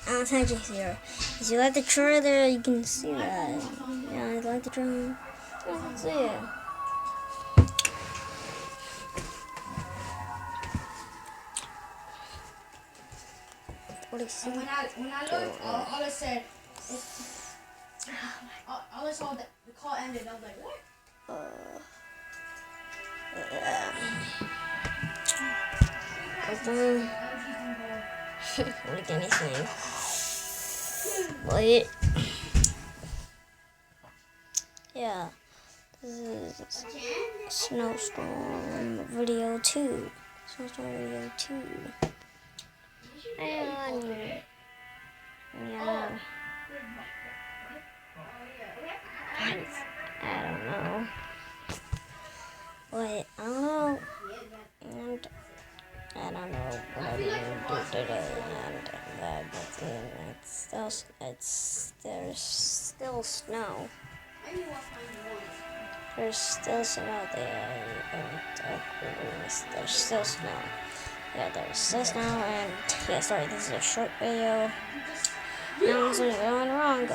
Tangents here. If you like the trailer, you can see that. Yeah, I like the trailer. That's it. What is it? When I looked, all it said, all I saw that the call ended. I was like, what? Like anything. Wait. Yeah. This is Snowstorm video 2. Snowstorm video 2. And yeah. I don't know. Wait, I don't know. And I don't know what I'm gonna do today. And there's still snow. There's still snow there. There's still snow. Yeah, there's still snow. And yeah, sorry, this is a short video. Now I'm going wrong.